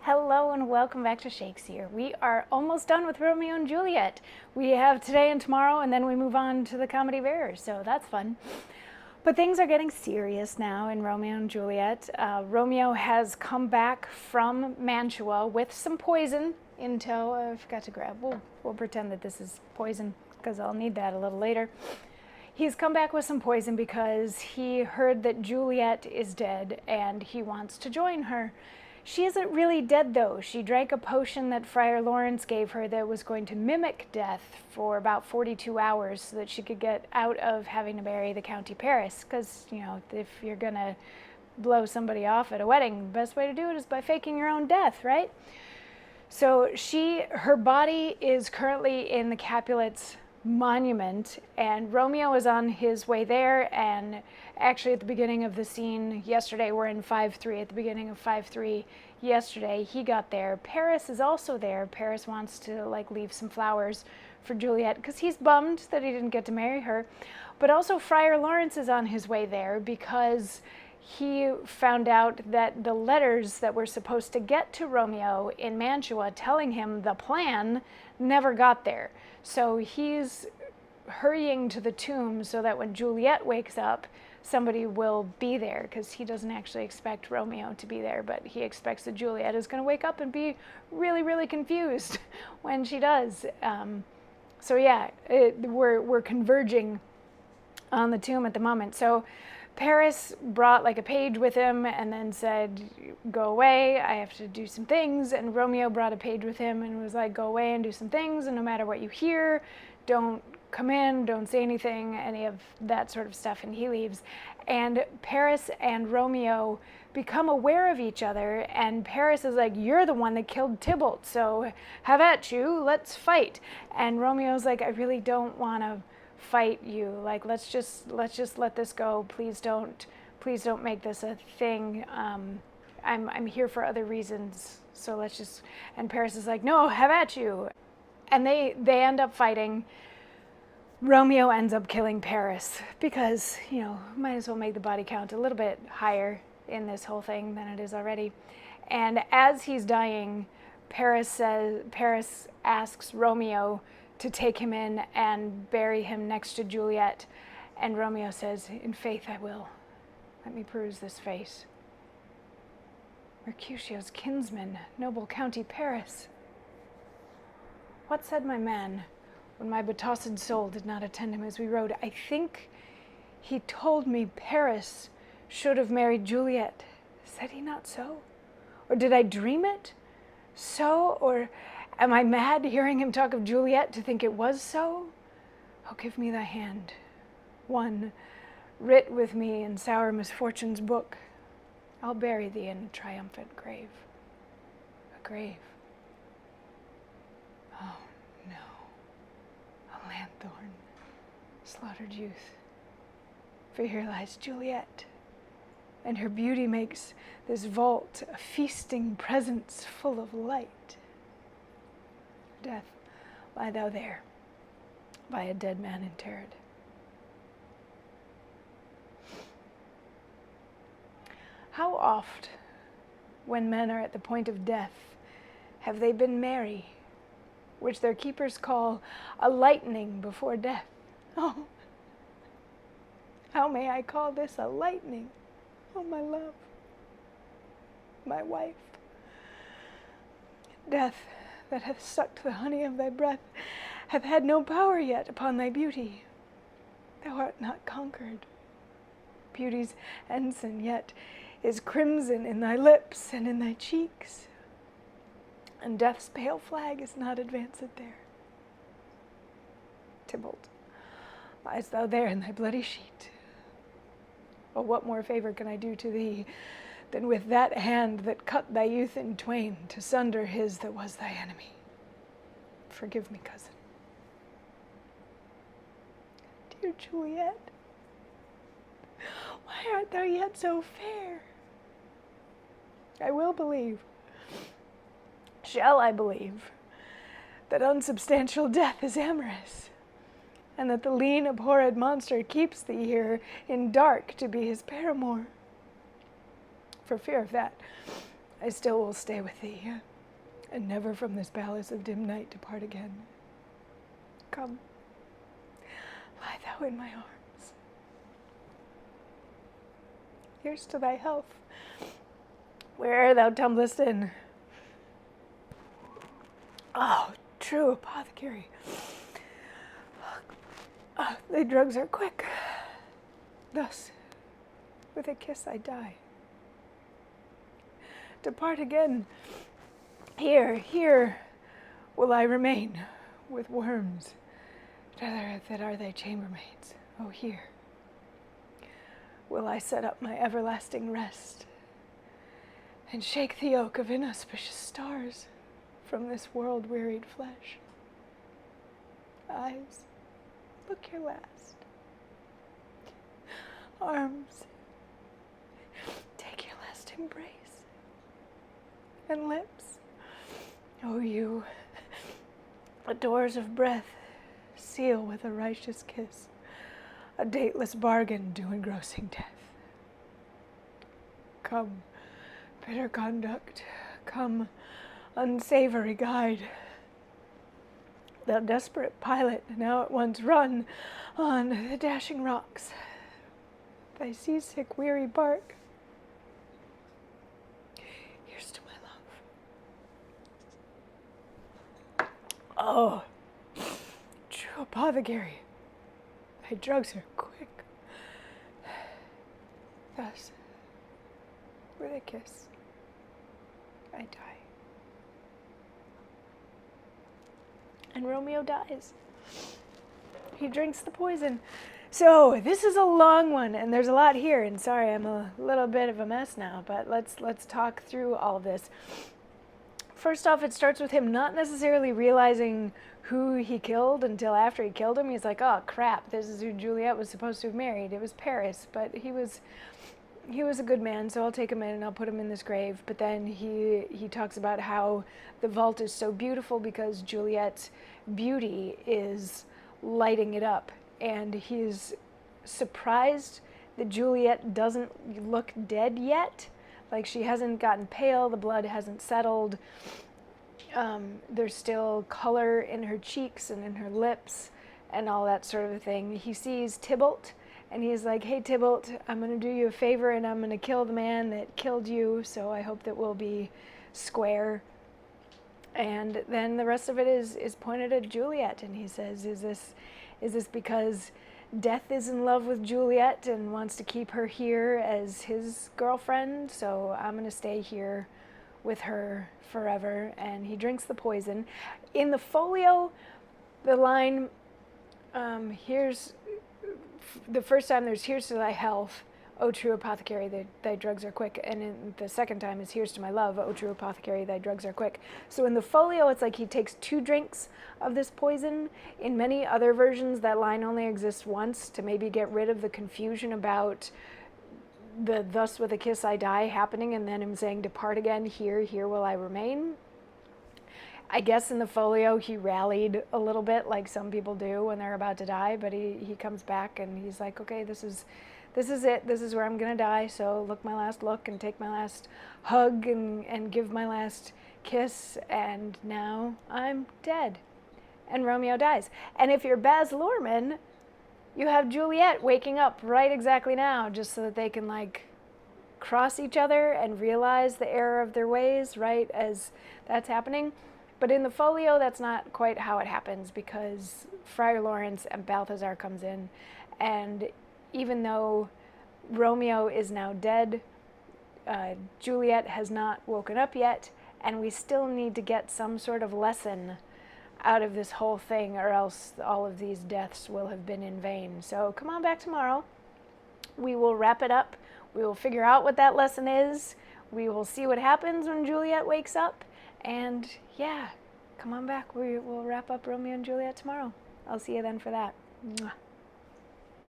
Hello and welcome back to Shakesyear. We are almost done with Romeo and Juliet. We have today and tomorrow, and then we move on to the Comedy of Errors, so that's fun. But things are getting serious now in Romeo and Juliet. Romeo has come back from Mantua with some poison in tow. I forgot to grab. We'll pretend that this is poison because I'll need that a little later. He's come back with some poison because he heard that Juliet is dead and he wants to join her. She isn't really dead though. She drank a potion that Friar Lawrence gave her that was going to mimic death for about 42 hours so that she could get out of having to marry the County Paris. Because, you know, if you're gonna blow somebody off at a wedding, the best way to do it is by faking your own death, right? So her body is currently in the Capulets monument, and Romeo is on his way there. And actually at the beginning of the scene yesterday, we're in 5-3, at the beginning of 5-3 yesterday, he got there. Paris is also there. Paris wants to leave some flowers for Juliet because he's bummed that he didn't get to marry her. But also Friar Lawrence is on his way there because he found out that the letters that were supposed to get to Romeo in Mantua telling him the plan never got there. So he's hurrying to the tomb so that when Juliet wakes up, somebody will be there, because he doesn't actually expect Romeo to be there, but he expects that Juliet is going to wake up and be really, really confused when she does. So yeah, we're converging on the tomb at the moment. So Paris brought a page with him and then said, go away, I have to do some things. And Romeo brought a page with him and was like, go away and do some things, and no matter what you hear, don't come in, don't say anything, any of that sort of stuff. And he leaves. And Paris and Romeo become aware of each other, and Paris is like, you're the one that killed Tybalt, so have at you, let's fight. And Romeo's like, I really don't want to fight you, let's just let this go, please don't make this a thing. I'm here for other reasons, so let's just. And Paris is like, no, have at you. And they end up fighting. Romeo ends up killing Paris because, might as well make the body count a little bit higher in this whole thing than it is already. And as he's dying, Paris asks Romeo to take him in and bury him next to Juliet. And Romeo says, in faith I will. Let me peruse this face. Mercutio's kinsman, noble County Paris. What said my man when my betossed soul did not attend him as we rode? I think he told me Paris should have married Juliet. Said he not so? Or did I dream it? So, or am I mad hearing him talk of Juliet to think it was so? Oh, give me thy hand, one writ with me in sour misfortune's book. I'll bury thee in a triumphant grave. A grave. Oh, no. A lanthorn, slaughtered youth. For here lies Juliet, and her beauty makes this vault a feasting presence full of light. Death, lie thou there, by a dead man interred. How oft, when men are at the point of death, have they been merry, which their keepers call a lightning before death? Oh, how may I call this a lightning? Oh, my love, my wife. Death, that hath sucked the honey of thy breath, hath had no power yet upon thy beauty. Thou art not conquered. Beauty's ensign yet is crimson in thy lips and in thy cheeks, and death's pale flag is not advanced there. Tybalt, liest thou there in thy bloody sheet? Oh, what more favor can I do to thee than with that hand that cut thy youth in twain to sunder his that was thy enemy? Forgive me, cousin. Dear Juliet, why art thou yet so fair? I will believe, shall I believe, that unsubstantial death is amorous, and that the lean abhorred monster keeps thee here in dark to be his paramour. For fear of that, I still will stay with thee, and never from this palace of dim night depart again. Come, lie thou in my arms. Here's to thy health, where'er thou tumblest in. Oh, true apothecary. Thy drugs are quick. Thus, with a kiss I die. Depart again. Here will I remain, with worms that are thy chambermaids. Oh, here will I set up my everlasting rest, and shake the yoke of inauspicious stars from this world-wearied flesh. Eyes, look your last. Arms, take your last embrace. And lips, oh, you, the doors of breath, seal with a righteous kiss, a dateless bargain due engrossing death. Come, bitter conduct, come, unsavory guide. Thou desperate pilot, now at once run on the dashing rocks, thy seasick weary bark. Here's to my love. Oh, true apothecary, thy drugs are quick. Thus, with a kiss, I die. And Romeo dies. He drinks the poison. So this is a long one, and there's a lot here. And sorry, I'm a little bit of a mess now, but let's talk through all of this. First off, it starts with him not necessarily realizing who he killed until after he killed him. He's like, oh crap, this is who Juliet was supposed to have married. It was Paris, but he was a good man, so I'll take him in and I'll put him in this grave. But then he talks about how the vault is so beautiful because Juliet's beauty is lighting it up. And he's surprised that Juliet doesn't look dead yet. Like, she hasn't gotten pale, the blood hasn't settled. There's still color in her cheeks and in her lips and all that sort of thing. He sees Tybalt, and he's like, hey Tybalt, I'm going to do you a favor and I'm going to kill the man that killed you, so I hope that we'll be square. And then the rest of it is pointed at Juliet, and he says, is this because Death is in love with Juliet and wants to keep her here as his girlfriend, so I'm going to stay here with her forever. And he drinks the poison. In the folio, the line, here's the first time there's here's to thy health, O true apothecary, thy drugs are quick. And in the second time is here's to my love, O true apothecary, thy drugs are quick. So in the folio, it's like he takes 2 drinks of this poison. In many other versions, that line only exists once to maybe get rid of the confusion about the thus with a kiss I die happening and then him saying depart again, here will I remain. I guess in the folio he rallied a little bit like some people do when they're about to die, but he comes back and he's like, okay, this is it. This is where I'm going to die. So look my last look and take my last hug and give my last kiss. And now I'm dead. And Romeo dies. And if you're Baz Luhrmann, you have Juliet waking up right exactly now just so that they can like cross each other and realize the error of their ways right as that's happening. But in the folio, that's not quite how it happens because Friar Lawrence and Balthazar comes in, and even though Romeo is now dead, Juliet has not woken up yet, and we still need to get some sort of lesson out of this whole thing, or else all of these deaths will have been in vain. So come on back tomorrow. We will wrap it up. We will figure out what that lesson is. We will see what happens when Juliet wakes up. And yeah, come on back. We will wrap up Romeo and Juliet tomorrow. I'll see you then for that. Mwah.